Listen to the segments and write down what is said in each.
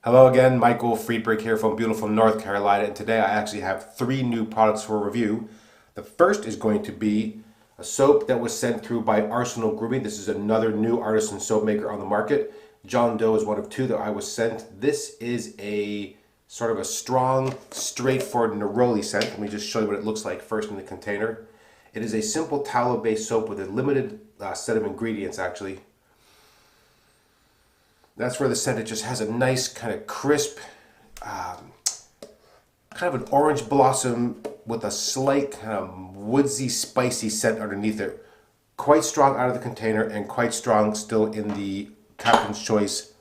Hello again, Michael Friedberg here from beautiful North Carolina, and today I actually have 3 new products for review. The first is going to be a soap that was sent through by Arsenal Grooming. This is another new artisan soap maker on the market. John Doe is one of 2 that I was sent. This is a sort of a strong, straightforward neroli scent. Let me just show you what it looks like first in the container. It is a simple tallow-based soap with a limited set of ingredients actually. That's where the scent, it just has a nice kind of crisp, kind of an orange blossom with a slight kind of woodsy, spicy scent underneath it. Quite strong out of the container and quite strong still in the Captain's Choice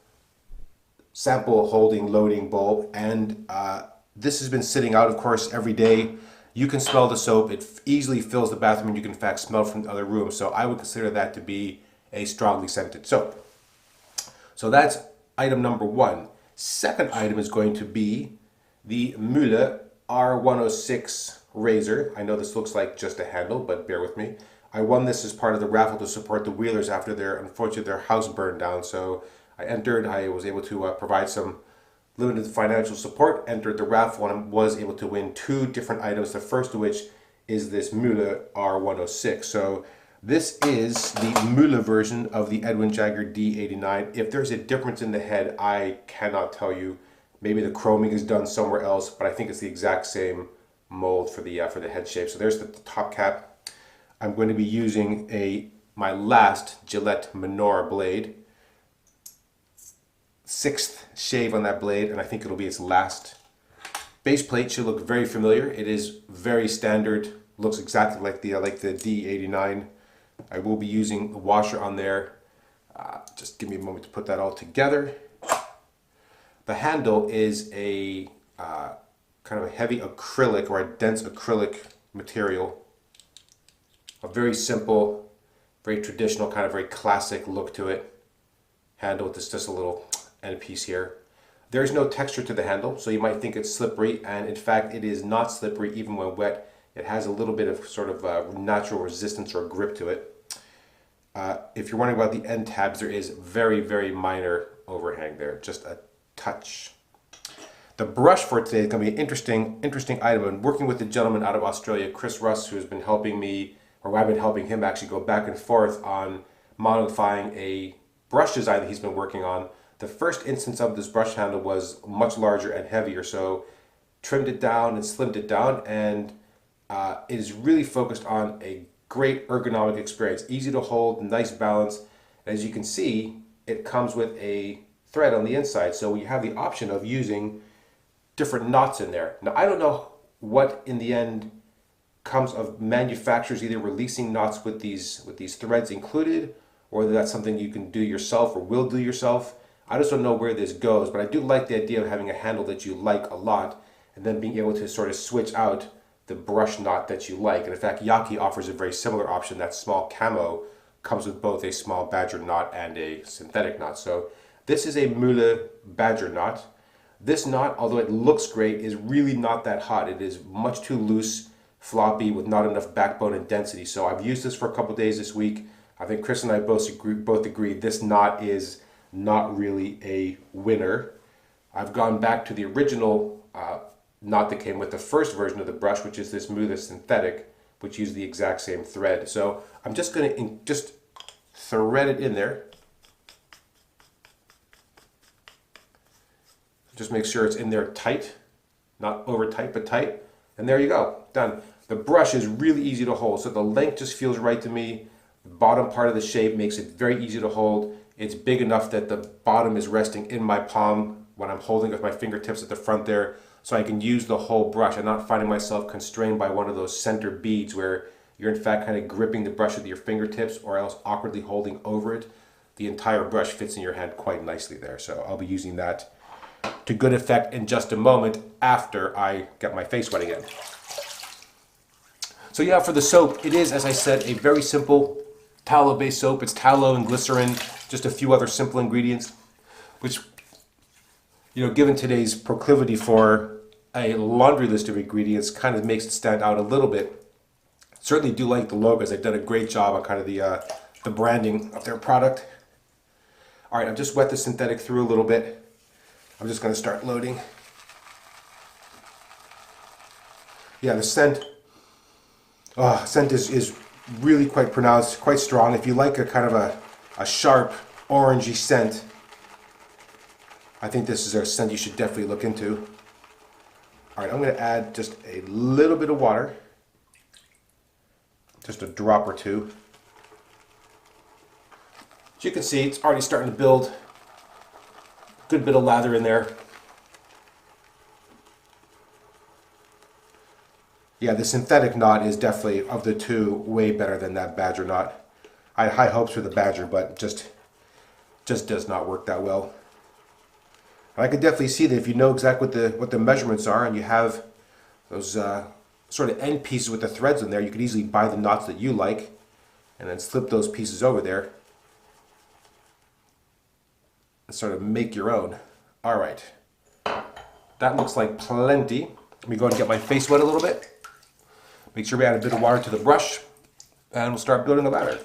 sample holding loading bowl. And this has been sitting out, of course, every day. You can smell the soap. It easily fills the bathroom and you can in fact smell from the other room. So I would consider that to be a strongly scented soap. So that's item number 1. Second item is going to be the Mühle R106 razor. I know this looks like just a handle, but bear with me. I won this as part of the raffle to support the Wheelers after unfortunately their house burned down. So I entered, I was able to provide some limited financial support, entered the raffle, and was able to win 2 different items. The first of which is this Mühle R106. So this is the Mühle version of the Edwin Jagger D89. If there's a difference in the head, I cannot tell you. Maybe the chroming is done somewhere else, but I think it's the exact same mold for the head shape. So there's the top cap. I'm going to be using my last Gillette Menorah blade. 6th shave on that blade, and I think it'll be its last. Base plate should look very familiar. It is very standard. Looks exactly like the D89. I will be using the washer on there. Just give me a moment to put that all together. The handle is a kind of a heavy acrylic or a dense acrylic material. A very simple, very traditional, kind of very classic look to it. Handle with just a little end piece here. There's no texture to the handle, so you might think it's slippery, and in fact it is not slippery even when wet. It has a little bit of sort of natural resistance or grip to it. If you're wondering about the end tabs, there is very, very minor overhang there, just a touch. The brush for today is going to be an interesting item. I'm working with a gentleman out of Australia, Chris Russ, who has been helping me, or I've been helping him actually go back and forth on modifying a brush design that he's been working on. The first instance of this brush handle was much larger and heavier, so trimmed it down and slimmed it down, and it is really focused on a great ergonomic experience. Easy to hold, nice balance. And as you can see, it comes with a thread on the inside, so you have the option of using different knots in there. Now I don't know what in the end comes of manufacturers either releasing knots with these threads included, or whether that's something you can do yourself or will do yourself. I just don't know where this goes, but I do like the idea of having a handle that you like a lot and then being able to sort of switch out the brush knot that you like. And in fact, Yaki offers a very similar option. That small camo comes with both a small badger knot and a synthetic knot. So this is a Mühle badger knot. This knot, although it looks great, is really not that hot. It is much too loose, floppy, with not enough backbone and density. So I've used this for a couple days this week. I think Chris and I both agree this knot is not really a winner. I've gone back to the original knot that came with the first version of the brush, which is this Mühle synthetic, which used the exact same thread. So I'm just going to just thread it in there. Just make sure it's in there tight, not over tight, but tight. And there you go, done. The brush is really easy to hold, so the length just feels right to me. The bottom part of the shape makes it very easy to hold. It's big enough that the bottom is resting in my palm when I'm holding with my fingertips at the front there, so I can use the whole brush. I'm not finding myself constrained by one of those center beads where you're in fact kind of gripping the brush with your fingertips or else awkwardly holding over it. The entire brush fits in your hand quite nicely there, so I'll be using that to good effect in just a moment after I get my face wet again. So yeah, for the soap, it is, as I said, a very simple tallow-based soap. It's tallow and glycerin, just a few other simple ingredients, which, you know, given today's proclivity for a laundry list of ingredients, kind of makes it stand out a little bit. Certainly do like the logos. They've done a great job on kind of the branding of their product. All right, I've just wet the synthetic through a little bit. I'm just going to start loading. Yeah, the scent is really quite pronounced, quite strong. If you like a kind of a sharp orangey scent, I think this is a scent you should definitely look into. All right, I'm going to add just a little bit of water, just a drop or two. As you can see, it's already starting to build a good bit of lather in there. Yeah, the synthetic knot is definitely, of the two, way better than that badger knot. I had high hopes for the badger, but just does not work that well. And I could definitely see that if you know exactly what the measurements are and you have those sort of end pieces with the threads in there, you could easily buy the knots that you like and then slip those pieces over there and sort of make your own. All right, that looks like plenty. Let me go and get my face wet a little bit. Make sure we add a bit of water to the brush, and we'll start building a ladder.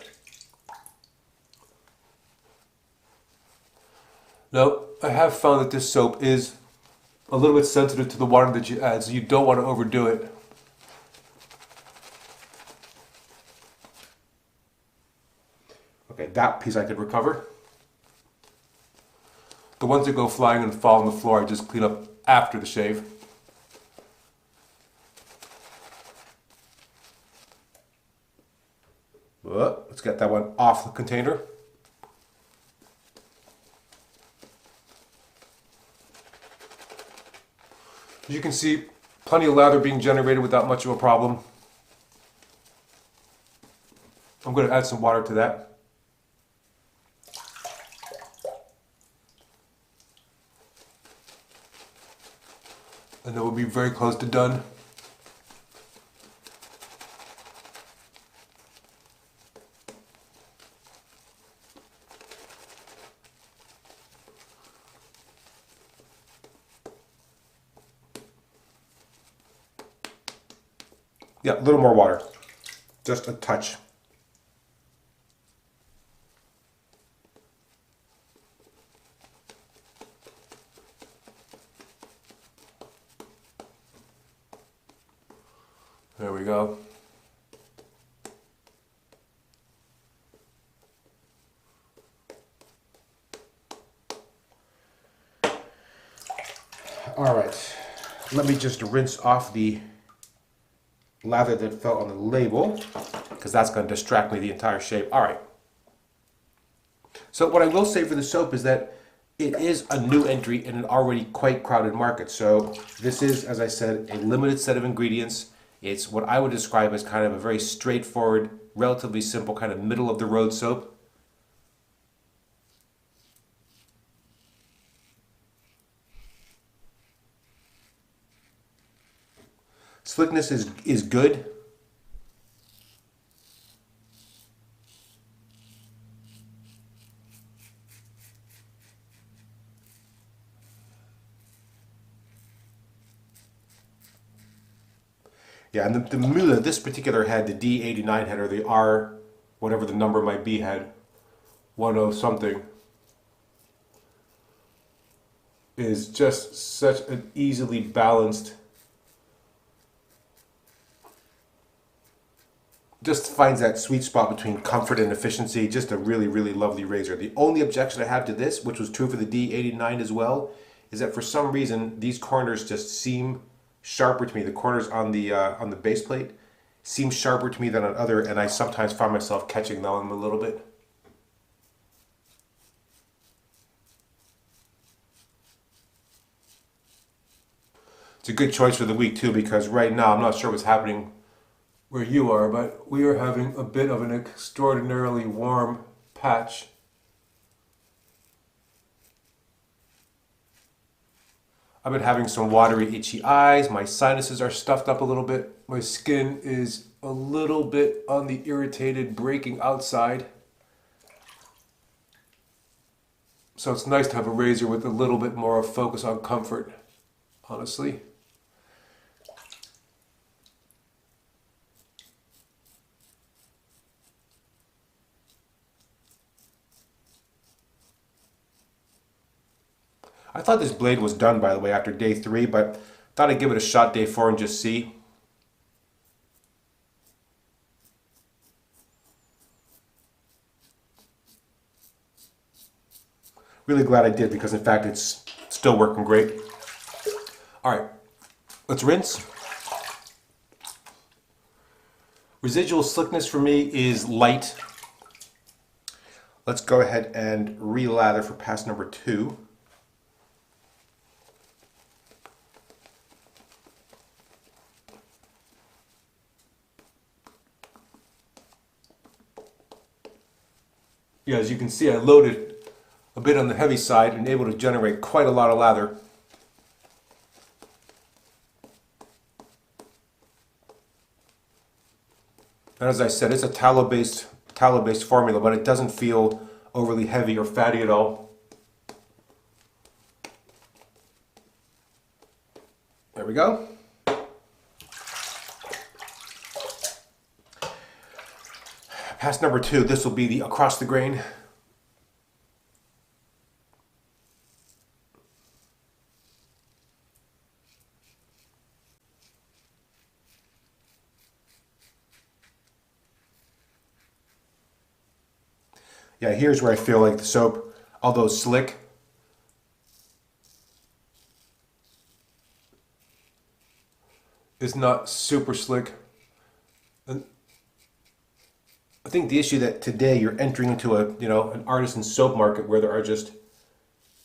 Now, I have found that this soap is a little bit sensitive to the water that you add, so you don't want to overdo it. Okay, that piece I could recover. The ones that go flying and fall on the floor, I just clean up after the shave. Let's get that one off the container. As you can see, plenty of lather being generated without much of a problem. I'm going to add some water to that. And then we'll be very close to done. Yeah, a little more water. Just a touch. There we go. All right, let me just rinse off the lather that fell on the label, because that's going to distract me the entire shape. All right. So what I will say for the soap is that it is a new entry in an already quite crowded market. So this is, as I said, a limited set of ingredients. It's what I would describe as kind of a very straightforward, relatively simple kind of middle of the road soap. Slickness is good. Yeah, and the Mühle, this particular head, the D89 head, or the R, whatever the number might be, head, 10 something, is just such an easily balanced, just finds that sweet spot between comfort and efficiency. Just a really, really lovely razor. The only objection I have to this, which was true for the D89 as well, is that for some reason these corners just seem sharper to me. The corners on the base plate seem sharper to me than on other, and I sometimes find myself catching them a little bit. It's a good choice for the week too, because right now I'm not sure what's happening where you are, but we are having a bit of an extraordinarily warm patch. I've been having some watery, itchy eyes. My sinuses are stuffed up a little bit. My skin is a little bit on the irritated, breaking outside. So it's nice to have a razor with a little bit more of focus on comfort, honestly. I thought this blade was done, by the way, after day 3, but thought I'd give it a shot day 4 and just see. Really glad I did, because in fact it's still working great. Alright, let's rinse. Residual slickness for me is light. Let's go ahead and re-lather for pass number 2. Yeah, as you can see, I loaded a bit on the heavy side and able to generate quite a lot of lather. And as I said, it's a tallow-based formula, but it doesn't feel overly heavy or fatty at all. There we go. Pass number 2, this will be the across the grain. Yeah, here's where I feel like the soap, although slick, is not super slick. And I think the issue that today you're entering into an artisan soap market where there are just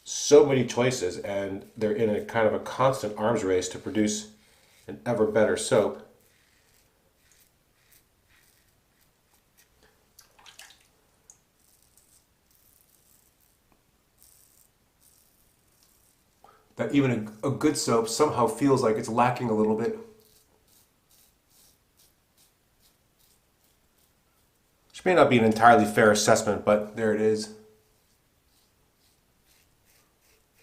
so many choices, and they're in a kind of a constant arms race to produce an ever better soap. That even a good soap somehow feels like it's lacking a little bit. Which may not be an entirely fair assessment, but there it is.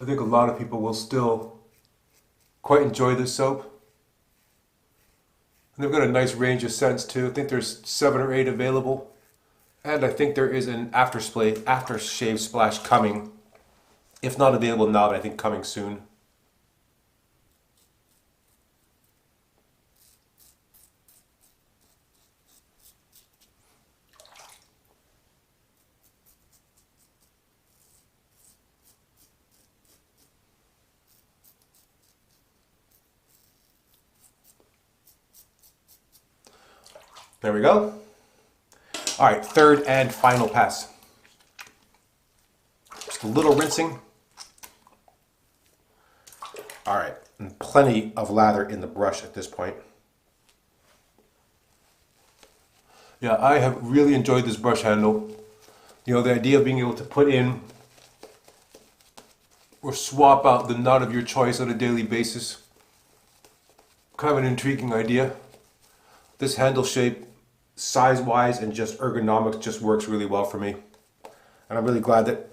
I think a lot of people will still quite enjoy this soap. And they've got a nice range of scents too. I think there's 7 or 8 available. And I think there is an aftershave splash coming. If not available now, but I think coming soon. There we go. All right, third and final pass. Just a little rinsing. All right, and plenty of lather in the brush at this point. Yeah, I have really enjoyed this brush handle. You know, the idea of being able to put in or swap out the knot of your choice on a daily basis. Kind of an intriguing idea. This handle shape, size-wise and just ergonomics, just works really well for me. And I'm really glad that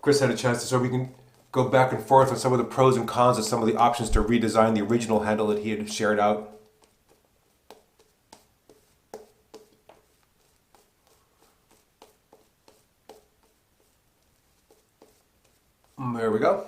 Chris had a chance to, so we can go back and forth on some of the pros and cons of some of the options to redesign the original handle that he had shared out. There we go.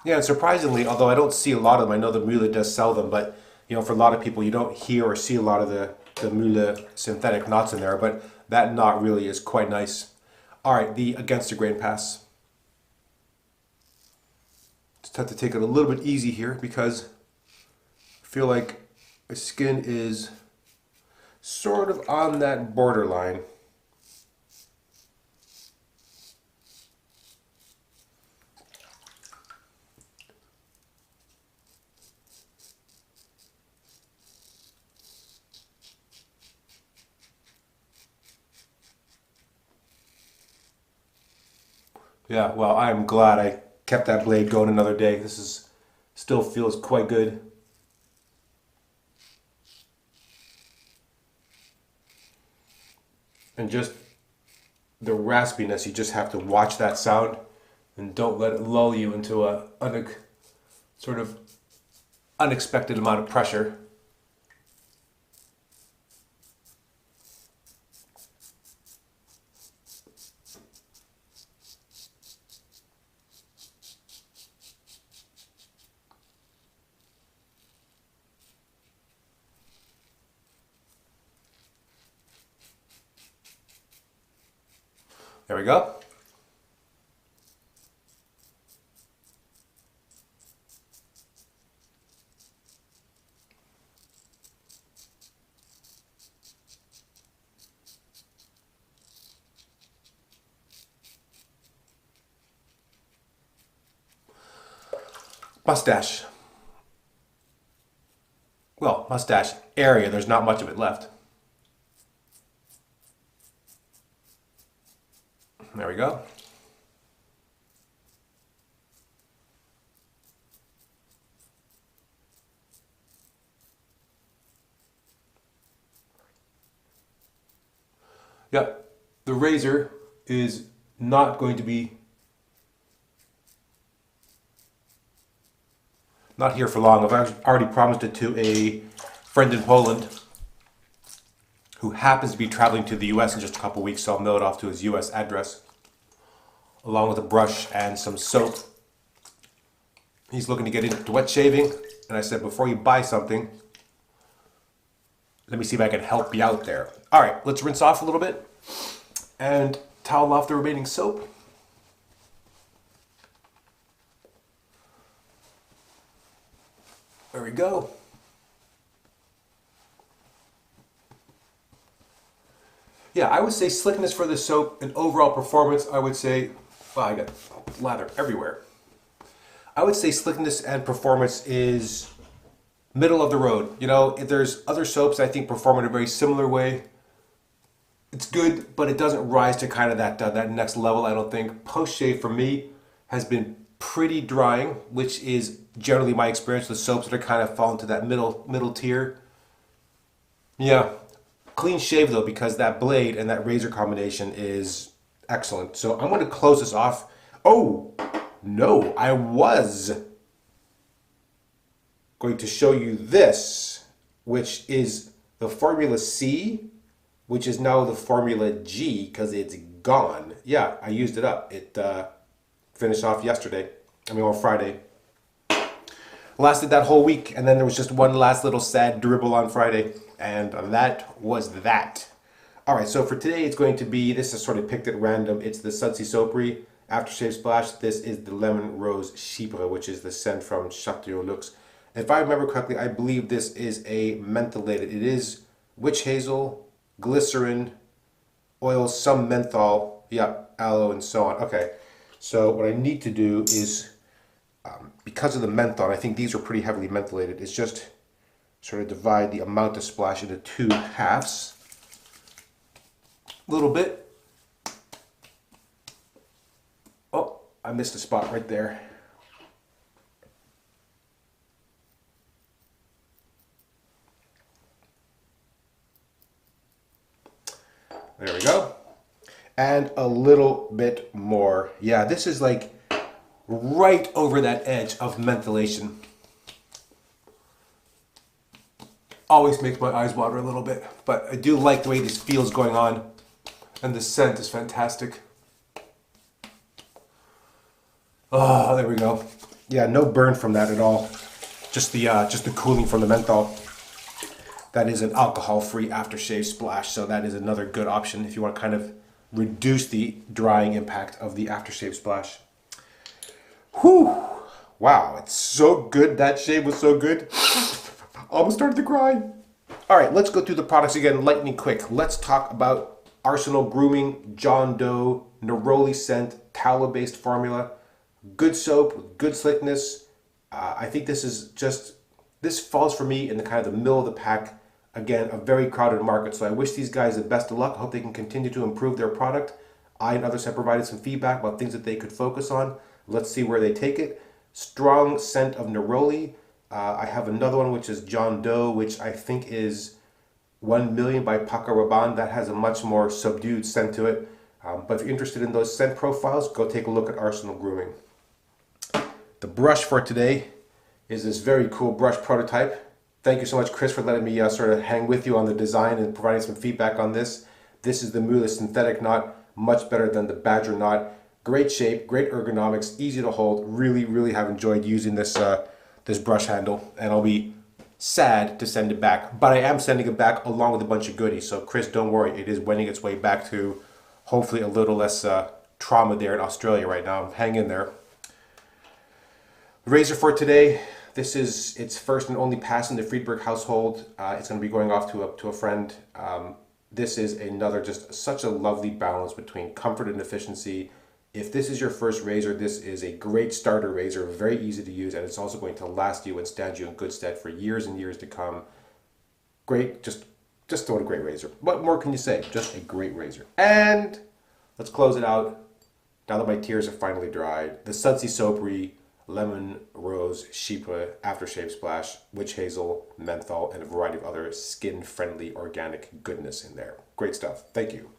Yeah, and surprisingly, although I don't see a lot of them, I know the Mühle does sell them, but you know, for a lot of people, you don't hear or see a lot of the Mühle synthetic knots in there, but that knot really is quite nice. All right, the against the grain pass. Just have to take it a little bit easy here because I feel like my skin is sort of on that borderline. Yeah, well, I am glad I kept that blade going another day. This is still feels quite good. And just the raspiness, you just have to watch that sound and don't let it lull you into a sort of unexpected amount of pressure. There we go. Mustache. Well, mustache area, there's not much of it left. There we go. Yeah, the razor is not going to be not here for long. I've already promised it to a friend in Poland who happens to be traveling to the US in just a couple weeks, so I'll mail it off to his US address along with a brush and some soap. He's looking to get into wet shaving, and I said, before you buy something, let me see if I can help you out there. All right, let's rinse off a little bit and towel off the remaining soap. There we go. Yeah, I would say slickness for the soap and overall performance, I would say, well, I got lather everywhere. I would say slickness and performance is middle of the road. You know, if there's other soaps I think perform in a very similar way, it's good, but it doesn't rise to kind of that next level, I don't think. Post-shave for me has been pretty drying, which is generally my experience with soaps that are kind of fall into that middle tier. Yeah, clean shave though, because that blade and that razor combination is excellent. So I'm going to close this off. Oh, no, I was going to show you this, which is the Formula C, which is now the Formula G because it's gone. Yeah, I used it up. It finished off yesterday. On Friday. Lasted that whole week, and then there was just one last little sad dribble on Friday, and that was that. All right, so for today it's going to be, this is sort of picked at random, it's the Sudsy Soapery aftershave splash. This is the lemon Rose Chypre, which is the scent from Chateau Luxe. If I remember correctly, I believe this is a mentholated. It is witch hazel, glycerin, oil, some menthol, yeah, aloe, and so on. Okay, so what I need to do is, because of the menthol, I think these are pretty heavily mentholated, is just sort of divide the amount of splash into two halves. A little bit. Oh, I missed a spot right there. There we go. And a little bit more. Yeah, this is like right over that edge of mentholation. Always makes my eyes water a little bit, but I do like the way this feels going on, and the scent is fantastic. Oh, there we go. Yeah, no burn from that at all. Just the cooling from the menthol. That is an alcohol-free aftershave splash, so that is another good option if you want to kind of reduce the drying impact of the aftershave splash. Whew! Wow, it's so good. That shave was so good. Almost started to cry. All right, let's go through the products again, lightning quick. Let's talk about Arsenal Grooming John Doe Neroli scent tallow-based formula. Good soap with good slickness. I think this falls for me in the kind of the middle of the pack. Again, a very crowded market, so I wish these guys the best of luck. I hope they can continue to improve their product. I and others have provided some feedback about things that they could focus on. Let's see where they take it. Strong scent of neroli. I have another one which is John Doe, which I think is 1 Million by Paco Rabanne. That has a much more subdued scent to it. But if you're interested in those scent profiles, go take a look at Arsenal Grooming. The brush for today is this very cool brush prototype. Thank you so much, Chris, for letting me sort of hang with you on the design and providing some feedback on this. This is the Mühle synthetic knot, much better than the Badger knot. Great shape, great ergonomics, easy to hold. Really, really have enjoyed using this this brush handle, and I'll be sad to send it back. But I am sending it back along with a bunch of goodies. So Chris, don't worry, it is wending its way back to hopefully a little less trauma there in Australia right now. Hang in there. The razor for today, this is its first and only pass in the Friedberg household. It's going to be going off to a friend. This is another, just such a lovely balance between comfort and efficiency. If this is your first razor, this is a great starter razor, very easy to use, and it's also going to last you and stand you in good stead for years and years to come. Great, just what a great razor. What more can you say? Just a great razor. And let's close it out. Now that my tears are finally dried, the Sudsy Soapery Lemon Rose Chypre aftershave splash, witch hazel, menthol, and a variety of other skin-friendly organic goodness in there. Great stuff. Thank you.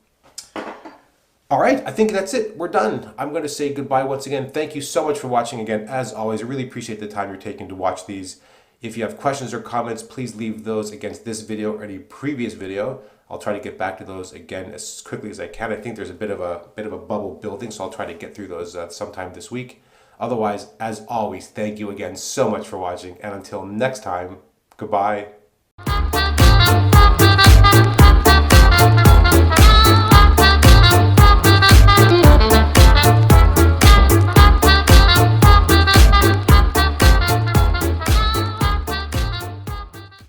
All right, I think that's it. We're done. I'm going to say goodbye once again. Thank you so much for watching again. As always, I really appreciate the time you're taking to watch these. If you have questions or comments, please leave those against this video or any previous video. I'll try to get back to those again as quickly as I can. I think there's a bit of a bubble building, so I'll try to get through those sometime this week. Otherwise, as always, thank you again so much for watching, and until next time, goodbye.